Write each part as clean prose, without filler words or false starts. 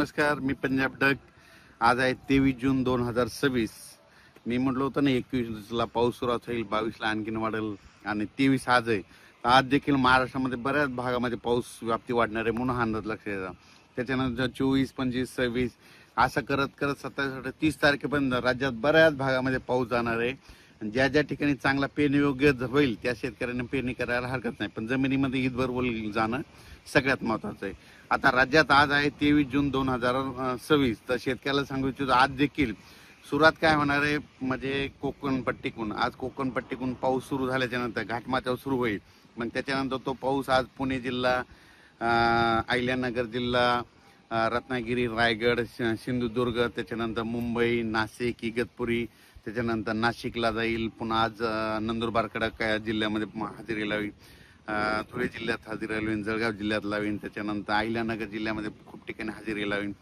नमस्कार, मी पंजाब डग. आज आहे 23 जून 2026. मी म्हटलं होतं ना 21ला पाऊस सुरुवात होईल, 22ला आणखीन वाढेल आणि 23 आज आहे. आज देखील महाराष्ट्रामध्ये बऱ्याच भागामध्ये पाऊस व्याप्ती वाढणार आहे म्हणून हा अंदाज लक्षात येतो. त्याच्यानंतर 24, 25, 26 असं करत करत 27, 30 तारखेपर्यंत राज्यात बऱ्याच भागामध्ये पाऊस जाणार आहे. ज्या ज्या ठिकाणी चांगला पेरणी योग्य होईल त्या शेतकऱ्यांना पेरणी करायला हरकत नाही, पण जमिनीमध्ये ईदभर ओल जाणं सगळ्यात महत्वाचं आहे. आता राज्यात आज आहे 23 जून 2026. तर शेतकऱ्याला सांगू इच्छितो आज देखील सुरुवात काय होणार आहे म्हणजे कोकण पट्टीकून. आज कोकण पट्टीकून पाऊस सुरू झाल्याच्या नंतर घाटमाथ्यावर सुरू होईल. मग त्याच्यानंतर तो पाऊस आज पुणे जिल्हा, अहिल्यानगर जिल्हा, रत्नागिरी, रायगड, सिंधुदुर्ग, त्याच्यानंतर मुंबई, नाशिक, इगतपुरी, त्याच्यानंतर नाशिकला जाईल. पुन्हा आज नंदुरबारकडे काय जिल्ह्यामध्ये हजेरी लावी, धुळे जिल्ह्यात हजेरी लावीन, जळगाव जिल्ह्यात लावीन. त्याच्यानंतर अहिल्यानगर जिल्ह्यामध्ये खूप ठिकाणी हजेरी लावीन.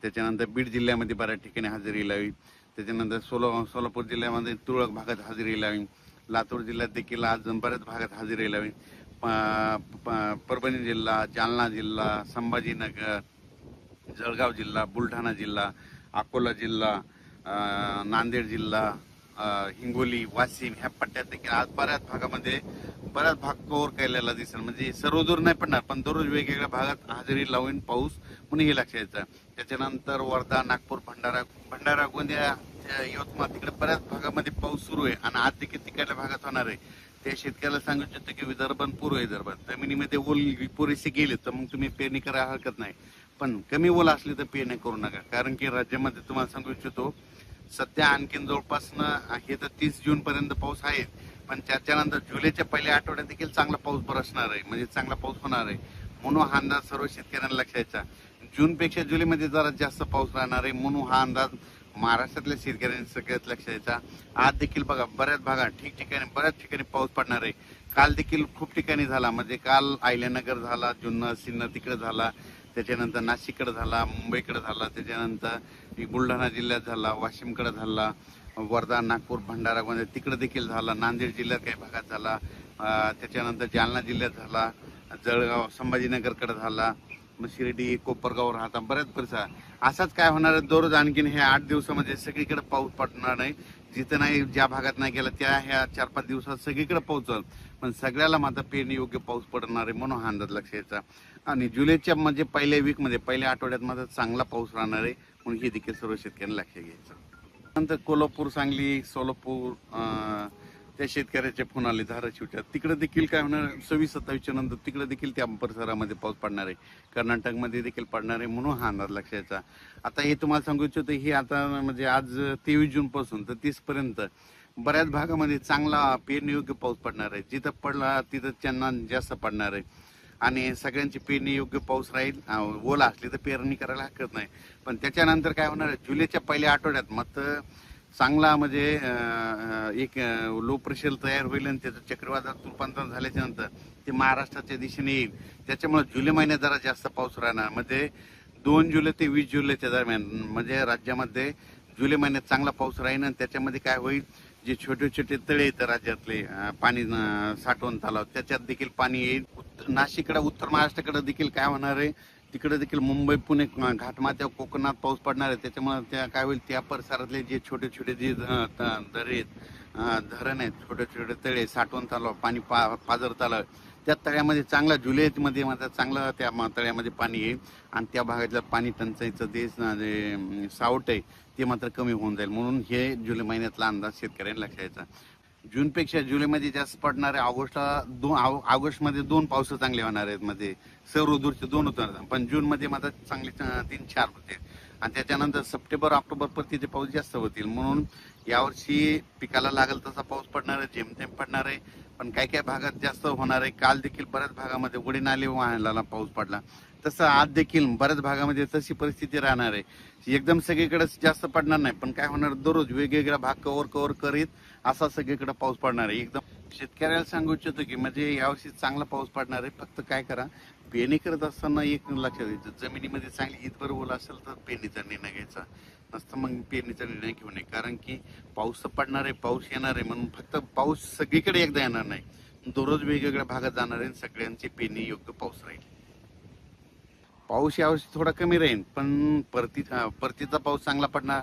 त्याच्यानंतर बीड जिल्ह्यामध्ये बऱ्याच ठिकाणी हजेरी लावीन. त्याच्यानंतर सोलापूर जिल्ह्यामध्ये तुरळक भागात हजेरी लावीन. लातूर जिल्ह्यात देखील आज बऱ्याच भागात हजेरी लावीन. परभणी जिल्हा, जालना जिल्हा, संभाजीनगर, जळगाव जिल्हा, बुलढाणा जिल्हा, अकोला जिल्हा, नांदेड जिल्हा, हिंगोली, वाशिम ह्या पट्ट्यात देखील आज बऱ्याच भागामध्ये बऱ्याच भाग कव्हर केलेला दिसेल. म्हणजे सर्वदूर नाही पडणार, पण दररोज वेगवेगळ्या भागात हजेरी लावून पाऊस म्हणून हे लक्षात यायचं. त्याच्यानंतर वर्धा, नागपूर, भंडारा, गोंदिया, यवतमाळ तिकडे बऱ्याच भागामध्ये पाऊस सुरू आहे आणि आज देखील तिकडल्या भागात होणार आहे. त्या शेतकऱ्याला सांगू इच्छितो की विदर्भ आणि पूर्व विदर्भ जमिनीमध्ये ओल पुरेसे गेले तर मग तुम्ही पेरणी करायला हरकत नाही, पण कमी ओल असली तर पेरणी करू नका. कारण की राज्यामध्ये तुम्हाला सांगू इच्छितो सध्या आणखीन जवळपास हे तर 30 जून पर्यंत पाऊस आहे, पण त्याच्यानंतर जुलैच्या पहिल्या आठवड्यात देखील चांगला पाऊस बरसणार आहे, म्हणजे चांगला पाऊस होणार आहे. म्हणून हा अंदाज सर्व शेतकऱ्यांना लक्षात. जूनपेक्षा जुलैमध्ये जरा जास्त पाऊस राहणार आहे म्हणून हा अंदाज महाराष्ट्रातल्या शेतकऱ्यांनी सगळ्यात लक्षात. आज देखील बघा बऱ्याच भागात ठिकठिकाणी बऱ्याच ठिकाणी पाऊस पडणार आहे. काल देखील खूप ठिकाणी झाला, म्हणजे काल अहिल्यानगर झाला, जुन्नर सिन्नर तिकडे झाला, त्याच्यानंतर नाशिककडे झाला, मुंबईकडे झाला, त्याच्यानंतर बुलढाणा जिल्ह्यात झाला, वाशिमकडे झाला, वर्धा, नागपूर, भंडारा, गोंदिया तिकडे देखील झाला, नांदेड जिल्ह्यात काही भागात झाला, त्याच्यानंतर जालना जिल्ह्यात झाला, जळगाव, संभाजीनगरकडे झाला, मग शिर्डी, कोपरगाव राहता बऱ्याच परिसर. असाच काय होणार आहे दररोज आणखीन हे 8 दिवसामध्ये सगळीकडे पाऊस पडणार नाही. जिथं नाही, ज्या भागात नाही गेला त्या ह्या 4-5 दिवसात सगळीकडे पाऊस, पण सगळ्याला मात्र पेरणी योग्य पाऊस पडणार आहे म्हणून हा अंदाज लक्षात. आणि जुलैच्या म्हणजे पहिल्या वीकमध्ये पहिल्या आठवड्यात मात्र चांगला पाऊस राहणार आहे म्हणून हे देखील सर्व शेतकऱ्यांना लक्षात घ्यायचं. नंतर कोल्हापूर, सांगली, सोलापूर त्या शेतकऱ्याचे फोन आले धाराशिवच्या, तिकडे देखील काय होणार 26-27च्या नंतर तिकडे देखील त्या परिसरामध्ये पाऊस पडणार आहे. कर्नाटकमध्ये देखील पडणार आहे म्हणून हा अंदाज लक्षात. आता हे तुम्हाला सांगू इच्छितो हे आता म्हणजे आज 23 जून पासून तर 30 पर्यंत बऱ्याच भागामध्ये चांगला पेरणी योग्य पाऊस पडणार आहे. जिथं पडला तिथं त्यांना जास्त पडणार आहे आणि सगळ्यांची पेरणी योग्य पाऊस राहील. ओला असली तर पेरणी करायला हरकत नाही, पण त्याच्यानंतर काय होणार आहे जुलैच्या पहिल्या आठवड्यात मात्र चांगला म्हणजे एक लो प्रेशर तयार होईल आणि त्याचं चक्रीवादळात रूपांतर झाल्याच्या नंतर ते महाराष्ट्राच्या दिशेने येईल. त्याच्यामुळे जुलै महिन्यात जरा जास्त पाऊस राहणार, म्हणजे 2 जुलै ते 20 जुलैच्या दरम्यान म्हणजे राज्यामध्ये जुलै महिन्यात चांगला पाऊस राहील. आणि त्याच्यामध्ये काय होईल, जे छोटे छोटे तळे आहेत राज्यातले पाणी साठवण तलाव त्याच्यात देखील पाणी येईल. नाशिककडे, उत्तर महाराष्ट्राकडे देखील काय होणार आहे, तिकडे देखील मुंबई, पुणे घाटमाथ्यावर कोकणात पाऊस पडणार आहे. त्याच्यामुळे त्या काय होईल, त्या परिसरातले जे छोटे छोटे जे दरे आहेत, धरण आहेत, छोटे छोटे तळे, साठवण तलाव, पाणी पाझर तलाव, त्या तळ्यामध्ये चांगला जुलैमध्ये मात्र चांगलं त्या तळ्यामध्ये पाणी येईल आणि त्या भागातलं पाणी टंचाईचं जे सावट आहे ते मात्र कमी होऊन जाईल. म्हणून हे जुलै महिन्यातला अंदाज शेतकऱ्यांना लक्षात. जूनपेक्षा जुलैमध्ये जास्त पडणार आहे. ऑगस्टमध्ये 2 पाऊस चांगले होणार आहेत, म्हणजे सर्वदूरचे 2 होतात, पण जूनमध्ये मात्र चांगले 3-4 होते आणि त्याच्यानंतर सप्टेंबर, ऑक्टोबर परतीचे पाऊस जास्त होतील. म्हणून यावर्षी पिकाला लागेल तसा पाऊस पडणार आहे, जेमतेम पडणार आहे, पण काही काही भागात जास्त होणार आहे. काल देखील बऱ्याच भागामध्ये उडी नाले वाहनाला पाऊस पडला, तसं आज देखील बऱ्याच भागामध्ये तशी परिस्थिती राहणार आहे. एकदम सगळीकडे जास्त पडणार नाही, पण काय होणार दररोज वेगवेगळ्या भाग कव्हर करीत असा सगळीकडे पाऊस पडणार आहे. एकदम शेतकऱ्याला सांगू इच्छितो की म्हणजे यावर्षी चांगला पाऊस पडणार आहे. फक्त काय करा, पेरणी करत असताना एक लक्षात द्यायचं, जमिनीमध्ये चांगली ईदभर ओल असेल तर पेरणीचा निर्णय घ्यायचा, नसतं मग पेरणीचा निर्णय घेऊ नये. कारण की पाऊस पडणार आहे, पाऊस येणार आहे, म्हणून फक्त पाऊस सगळीकडे एकदा येणार नाही, दररोज वेगवेगळ्या भागात जाणार आहे. सगळ्यांची पेरणी योग्य पाऊस राहील. पाऊस यावर्षी थोडा कमी राहील, पण परतीचा पाऊस चांगला पडणार.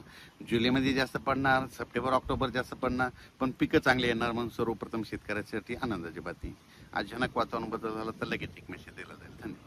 जुलैमध्ये जास्त पडणार, सप्टेंबर ऑक्टोबर जास्त पडणार, पण पिकं चांगली येणार. म्हणून सर्वप्रथम शेतकऱ्यासाठी आनंदाची बातमी. अचानक वातावरण बदल झाला तर लगेच एक मेसेज दिला जाईल. धन्यवाद.